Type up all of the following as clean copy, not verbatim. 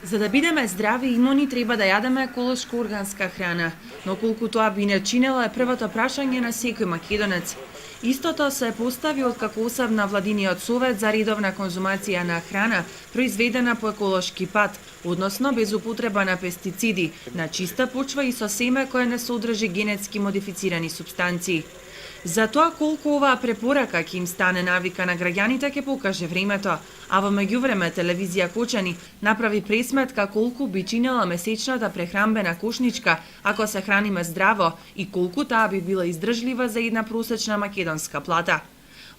За да бидеме здрави и имуни треба да јадеме еколошка органска храна, но колку тоа би не чинело е првото прашање на секој македонец. Истото се постави откако осебна владиниот совет за редовна конзумација на храна произведена по еколошки пат, односно без употреба на пестициди, на чиста почва и со семе кое не содржи генетски модифицирани супстанции. За тоа колку оваа препорака ќе им стане навика на граѓаните ќе покаже времето, а во меѓувреме телевизија Кочани направи пресметка колку би чинела месечната прехранбена кошничка ако се храниме здраво и колку таа би била издржлива за една просечна македонска плата.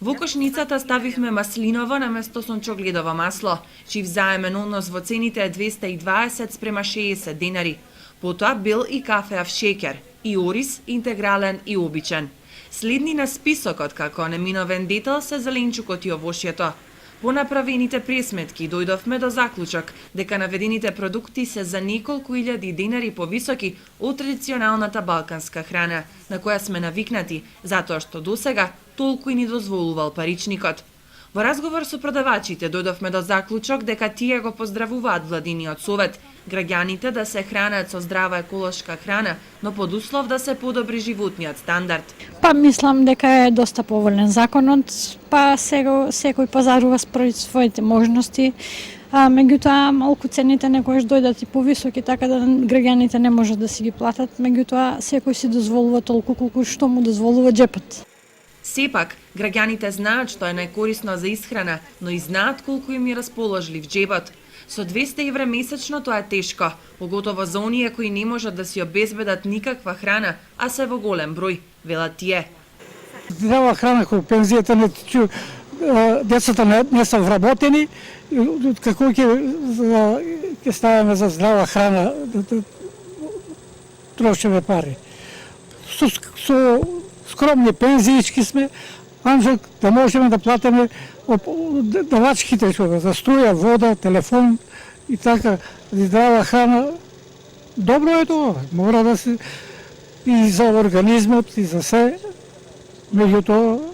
Во кошницата ставивме маслиново наместо сончогледово масло, чиј взаемен однос во цените е 220 спрема 60 денари. Потоа бел и кафеав шеќер, и ориз, интегрален и обичен. Следни на списокот како неминовен детал се зеленчукот и овошјето. По направените пресметки дојдовме до заклучок дека наведените продукти се за неколку илјади денари повисоки од традиционалната балканска храна, на која сме навикнати, затоа што досега толку и ни дозволувал паричникот. Во разговор со продавачите дојдовме до заклучок дека тие го поздравуваат владиниот совет, граѓаните да се хранат со здрава еколошка храна, но под услов да се подобри животниот стандард. Па мислам дека е доста поволен законот, па секој пазарува според своите можности, а меѓутоа малку цените некогаш дојдат и повисоки, така да граѓаните не можат да си ги платат, меѓутоа секој си дозволува толку колку што му дозволува џепот. Сепак, граѓаните знаат што е најкорисно за исхрана, но и знаат колку им е расположлив џебот. Со 200 евра месечно тоа е тешко, поготово за оние кои не можат да си обезбедат никаква храна, а се во голем број, велат тие. Здрава храна кој пензијата не тичу, децата не се вработени, како ќе ставаме за здрава храна да трошиме пари. Со скромни пензиички сме, анжак да можеме да платиме давачките за струја, вода, телефон и така, здрава храна. Добро е тоа, мора да се и за организмот и за се, меѓутоа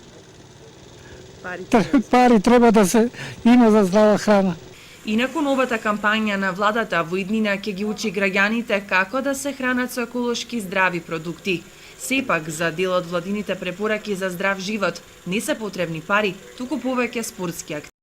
пари треба да се има за здрава храна. Инаку новата кампања на владата во иднина ќе ги учи граѓаните како да се хранат со еколошки здрави продукти. Сепак, за дел од владините препораки за здрав живот не се потребни пари, туку повеќе спортски активности.